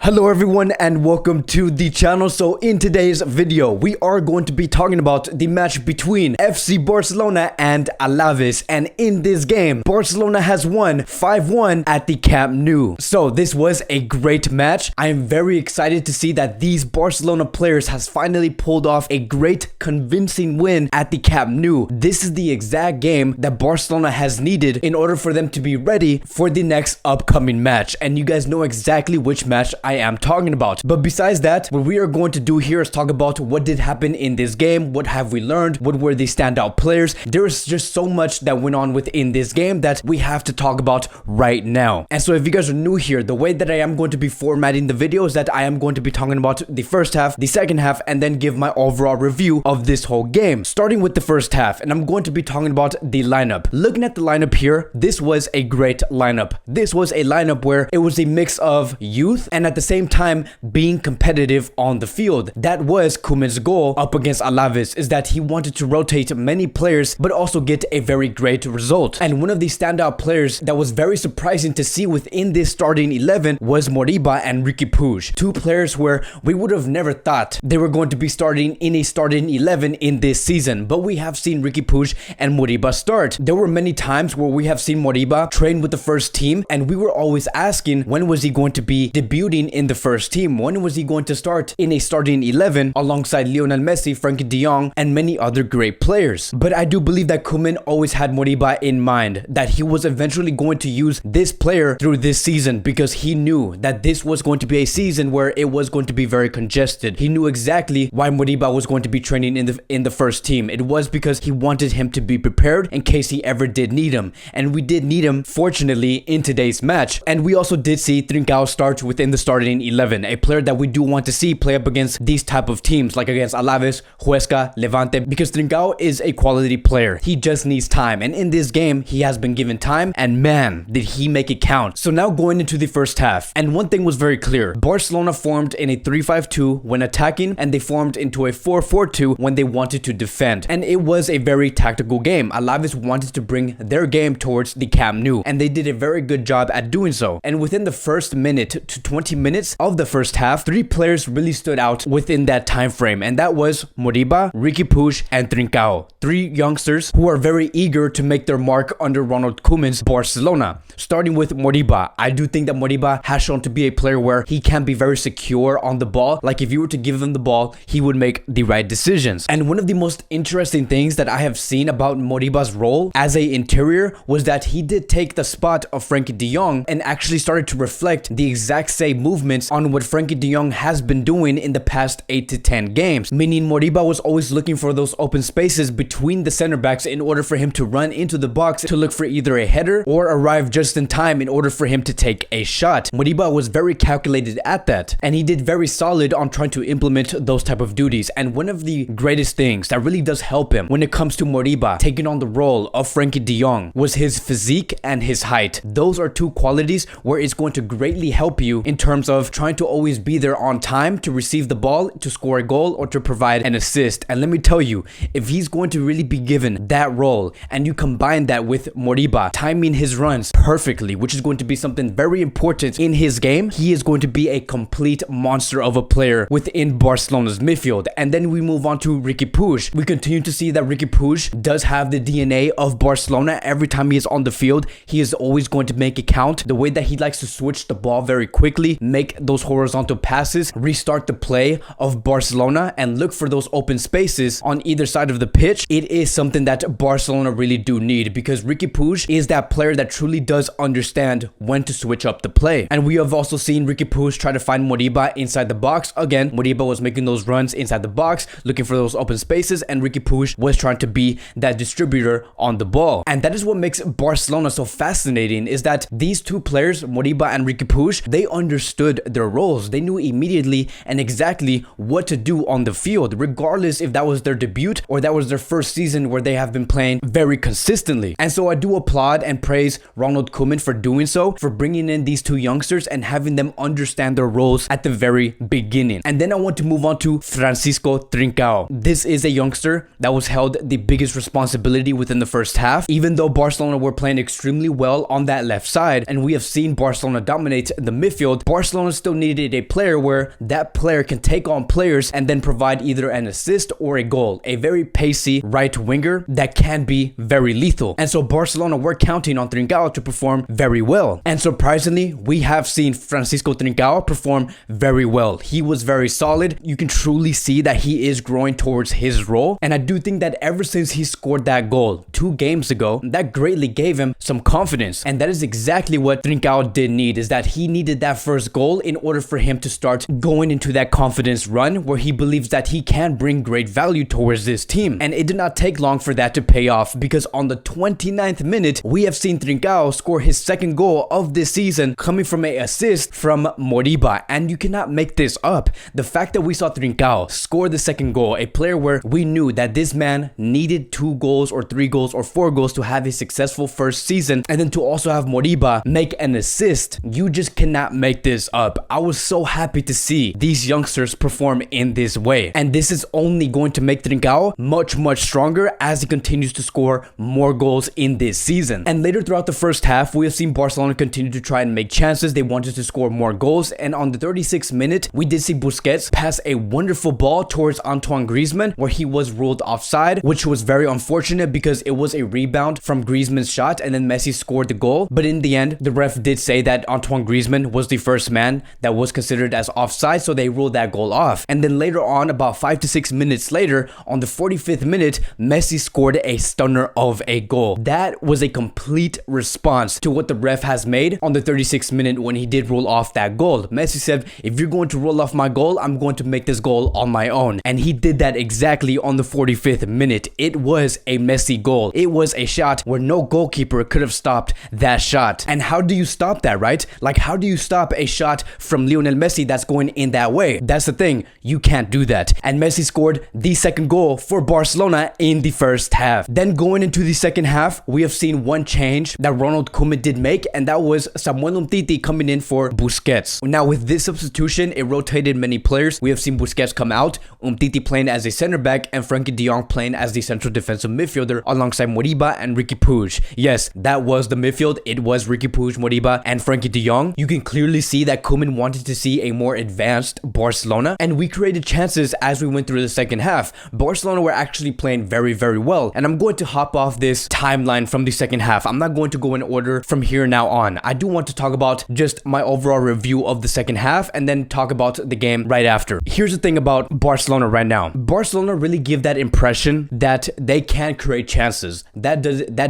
Hello everyone and welcome to the channel. So in today's video we are going to be talking about the match between FC Barcelona and Alaves, and in this game Barcelona has won 5-1 at the Camp Nou. So this was a great match. I am very excited to see that these Barcelona players has finally pulled off a great convincing win at the Camp Nou. This is the exact game that Barcelona has needed in order for them to be ready for the next upcoming match, and you guys know exactly which match I am talking about. But besides that, what we are going to do here is talk about what did happen in this game, what have we learned, what were the standout players. There is just so much that went on within this game that we have to talk about right now. And so if you guys are new here, the way that I am going to be formatting the video is that I am going to be talking about the first half, the second half, and then give my overall review of this whole game. Starting with the first half, and I'm going to be talking about the lineup. Looking at the lineup here, this was a great lineup. This was a lineup where it was a mix of youth and at the same time being competitive on the field. That was Koeman's goal up against Alaves, is that he wanted to rotate many players but also get a very great result. And one of the standout players that was very surprising to see within this starting 11 was Moriba and Puig. Two players where we would have never thought they were going to be starting in a starting 11 in this season, but we have seen Puig and Moriba start. There were many times where we have seen Moriba train with the first team and we were always asking, when was he going to be debuting in the first team? When was he going to start in a starting 11 alongside Lionel Messi, Frenkie de Jong, and many other great players? But I do believe that Koeman always had Moriba in mind, that he was eventually going to use this player through this season because he knew that this was going to be a season where it was going to be very congested. He knew exactly why Moriba was going to be training in the first team. It was because he wanted him to be prepared in case he ever did need him. And we did need him, fortunately, in today's match. And we also did see Trincao start within the starting 11, a player that we do want to see play up against these type of teams, like against Alaves, Huesca, Levante, because Trincao is a quality player. He just needs time, and in this game he has been given time, and man, did he make it count. So now going into the first half, and one thing was very clear: Barcelona formed in a 3-5-2 when attacking, and they formed into a 4-4-2 when they wanted to defend, and it was a very tactical game. Alaves wanted to bring their game towards the Camp Nou, and they did a very good job at doing so. And within the first minute to 20 minutes of the first half, three players really stood out within that time frame, and that was Moriba, Puig, and Trincao. Three youngsters who are very eager to make their mark under Ronald Koeman's Barcelona. Starting with Moriba, I do think that Moriba has shown to be a player where he can be very secure on the ball. Like if you were to give him the ball, he would make the right decisions. And one of the most interesting things that I have seen about Moriba's role as a interior was that he did take the spot of Frenkie de Jong and actually started to reflect the exact same movements on what Frenkie de Jong has been doing in the past 8 to 10 games. Meaning Moriba was always looking for those open spaces between the center backs in order for him to run into the box to look for either a header or arrive just in time in order for him to take a shot. Moriba was very calculated at that, and he did very solid on trying to implement those type of duties. And one of the greatest things that really does help him when it comes to Moriba taking on the role of Frenkie de Jong was his physique and his height. Those are two qualities where it's going to greatly help you in terms of trying to always be there on time to receive the ball, to score a goal, or to provide an assist. And let me tell you, if he's going to really be given that role and you combine that with Moriba timing his runs perfectly, which is going to be something very important in his game, he is going to be a complete monster of a player within Barcelona's midfield. And then we move on to Puig. We continue to see that Puig does have the DNA of Barcelona. Every time he is on the field, he is always going to make it count. The way that he likes to switch the ball very quickly, make those horizontal passes, restart the play of Barcelona, and look for those open spaces on either side of the pitch, it is something that Barcelona really do need, because Puig is that player that truly does understand when to switch up the play. And we have also seen Puig try to find Moriba inside the box. Again, Moriba was making those runs inside the box, looking for those open spaces, and Puig was trying to be that distributor on the ball. And that is what makes Barcelona so fascinating, is that these two players, Moriba and Puig, they understood their roles. They knew immediately and exactly what to do on the field, regardless if that was their debut or that was their first season where they have been playing very consistently. And so I do applaud and praise Ronald Koeman for doing so, for bringing in these two youngsters and having them understand their roles at the very beginning. And then I want to move on to Francisco Trincao. This is a youngster that was held the biggest responsibility within the first half, even though Barcelona were playing extremely well on that left side, and we have seen Barcelona dominate the midfield. Barcelona Barcelona still needed a player where that player can take on players and then provide either an assist or a goal. A very pacey right winger that can be very lethal. And so Barcelona were counting on Trincao to perform very well. And surprisingly, we have seen Francisco Trincao perform very well. He was very solid. You can truly see that he is growing towards his role. And I do think that ever since he scored that goal 2 games ago, that greatly gave him some confidence. And that is exactly what Trincao did need, is that he needed that first goal in order for him to start going into that confidence run where he believes that he can bring great value towards this team. And it did not take long for that to pay off, because on the 29th minute, we have seen Trincao score his second goal of this season, coming from an assist from Moriba. And you cannot make this up. The fact that we saw Trincao score the second goal, a player where we knew that this man needed 2 goals or 3 goals or 4 goals to have a successful first season, and then to also have Moriba make an assist, you just cannot make this up. I was so happy to see these youngsters perform in this way, and this is only going to make Trincao much stronger as he continues to score more goals in this season. And later throughout the first half, we have seen Barcelona continue to try and make chances. They wanted to score more goals, and on the 36th minute, we did see Busquets pass a wonderful ball towards Antoine Griezmann where he was ruled offside, which was very unfortunate because it was a rebound from Griezmann's shot and then Messi scored the goal. But in the end, the ref did say that Antoine Griezmann was the first man that was considered as offside, so they ruled that goal off. And then later on, about 5 to 6 minutes later, on the 45th minute, Messi scored a stunner of a goal. That was a complete response to what the ref has made on the 36th minute when he did rule off that goal. Messi said, if you're going to rule off my goal, I'm going to make this goal on my own. And he did that exactly on the 45th minute. It was a Messi goal. It was a shot where no goalkeeper could have stopped that shot. And how do you stop that, right? Like, how do you stop a shot from Lionel Messi that's going in that way? That's the thing. You can't do that. And Messi scored the second goal for Barcelona in the first half. Then going into the second half, we have seen one change that Ronald Koeman did make, and that was Samuel Umtiti coming in for Busquets. Now, with this substitution, it rotated many players. We have seen Busquets come out, Umtiti playing as a center back, and Frenkie de Jong playing as the central defensive midfielder alongside Moriba and Riqui Puig. Yes, that was the midfield. It was Riqui Puig, Moriba, and Frenkie de Jong. You can clearly see that Koeman wanted to see a more advanced Barcelona, and we created chances as we went through the second half. Barcelona were actually playing very well, and I'm going to hop off this timeline from the second half. I'm not going to go in order from here now on. I do want to talk about just my overall review of the second half and then talk about the game right after. Here's the thing about Barcelona right now. Barcelona really give that impression that they can create chances. That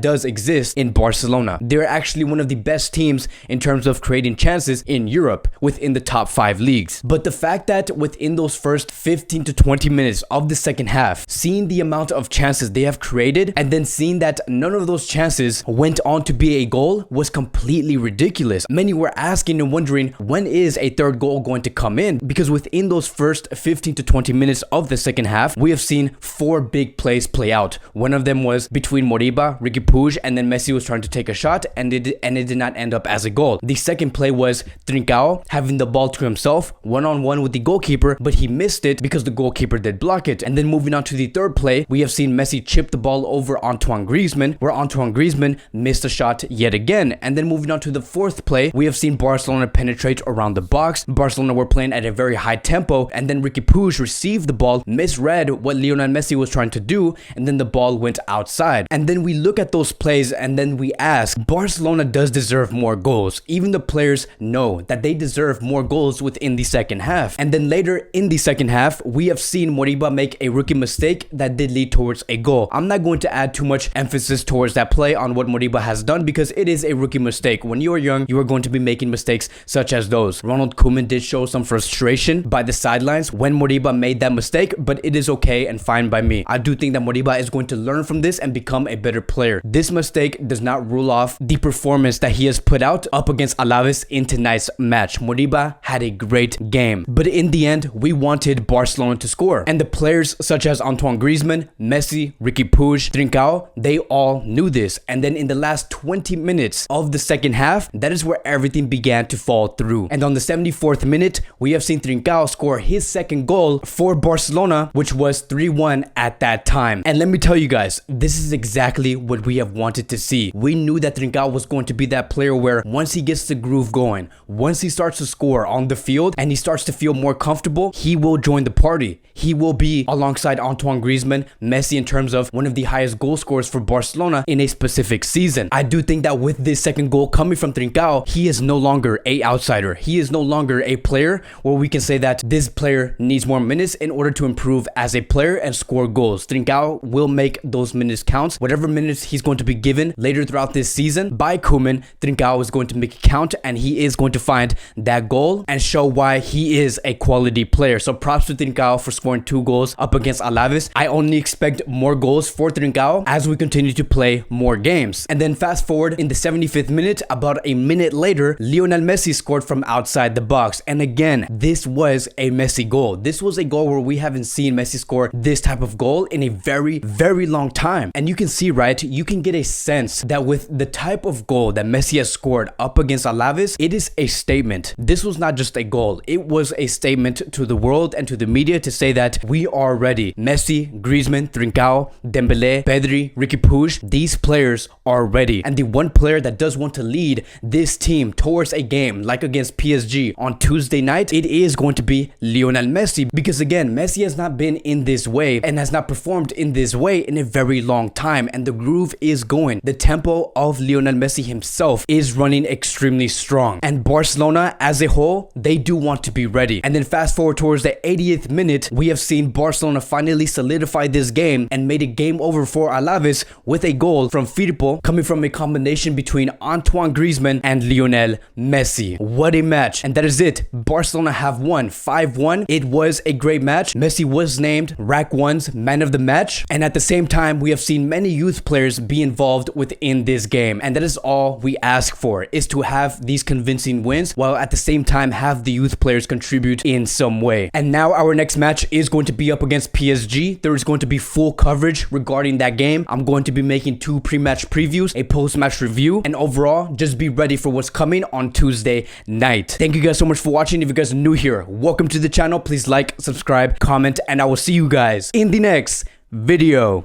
does exist in Barcelona. They're actually one of the best teams in terms of creating chances in Europe within the top 5 leagues. But the fact that within those first 15 to 20 minutes of the second half, seeing the amount of chances they have created and then seeing that none of those chances went on to be a goal was completely ridiculous. Many were asking and wondering, when is a third goal going to come in? Because within those first 15 to 20 minutes of the second half, we have seen 4 big plays play out. One of them was between Moriba, Riqui Puig, and then Messi was trying to take a shot, and it did not end up as a goal. The second play was Trincao having the ball to himself, one-on-one with the goalkeeper, but he missed it because the goalkeeper did block it. And then moving on to the third play, we have seen Messi chip the ball over Antoine Griezmann, where Antoine Griezmann missed a shot yet again. And then moving on to the fourth play, we have seen Barcelona penetrate around the box. Barcelona were playing at a very high tempo, and then Riqui Puig received the ball, misread what Lionel Messi was trying to do, and then the ball went outside. And then we look at those plays and then we ask, Barcelona does deserve more goals. Even the players know that they deserve more goals within the second half. And then later in the second half, we have seen Moriba make a rookie mistake that did lead towards a goal. I'm not going to add too much emphasis towards that play on what Moriba has done because it is a rookie mistake. When you are young, you are going to be making mistakes such as those. Ronald Koeman did show some frustration by the sidelines when Moriba made that mistake, but it is okay and fine by me. I do think that Moriba is going to learn from this and become a better player. This mistake does not rule off the performance that he has put out up against Alaves in tonight's match. Moriba had a great game, but in the end, we wanted Barcelona to score. And the players such as Antoine Griezmann, Messi, Riqui Puig, Trincao, they all knew this. And then in the last 20 minutes of the second half, that is where everything began to fall through. And on the 74th minute, we have seen Trincao score his second goal for Barcelona, which was 3-1 at that time. And let me tell you guys, this is exactly what we have wanted to see. We knew that Trincao was going to be that player where once he gets the groove going, once he starts to score on the field and he starts to feel more comfortable, he will join the party. He will be alongside Antoine Griezmann, Messi in terms of one of the highest goal scorers for Barcelona in a specific season. I do think that with this second goal coming from Trincao, he is no longer an outsider. He is no longer a player where we can say that this player needs more minutes in order to improve as a player and score goals. Trincao will make those minutes count. Whatever minutes he's going to be given later throughout this season by Koeman, Trincao is going to make it count, and he is going to find that goal and show why he is a quality player. So props to Trincao for scoring 2 goals up against Alaves. I only expect more goals for Trincao as we continue to play more games. And then fast forward in the 75th minute, about a minute later, Lionel Messi scored from outside the box. And again, this was a Messi goal. This was a goal where we haven't seen Messi score this type of goal in a very, very long time. And you can see, right, you can get a sense that with the type of goal that Messi has scored up against Alaves, it is a statement. This was not just a goal. It was a statement to the world and to the media to say that we are ready. Messi, Griezmann, Trincao, Dembele, Pedri, Ricky Puig, these players are ready. And the one player that does want to lead this team towards a game like against PSG on Tuesday night, it is going to be Lionel Messi. Because again, Messi has not been in this way and has not performed in this way in a very long time. And the groove is going. The tempo of Lionel Messi himself is running extremely strong. And Barcelona as a whole, they do want to be ready. And then fast forward towards the 80th minute, we have seen Barcelona finally solidify this game and made a game over for Alaves with a goal from Firpo coming from a combination between Antoine Griezmann and Lionel Messi. What a match. And that is it. Barcelona have won 5-1. It was a great match. Messi was named Rack 1's man of the match. And at the same time, we have seen many youth players be involved within this game. And that is all we ask for, is to have these convincing wins while at the same time have the youth players contribute in some way. And now our next match is going to be up against PSG. There is going to be full coverage regarding that game. I'm going to be making 2 pre-match previews, a post-match review, and overall, just be ready for what's coming on Tuesday night. Thank you guys so much for watching. If you guys are new here, welcome to the channel. Please like, subscribe, comment, and I will see you guys in the next video.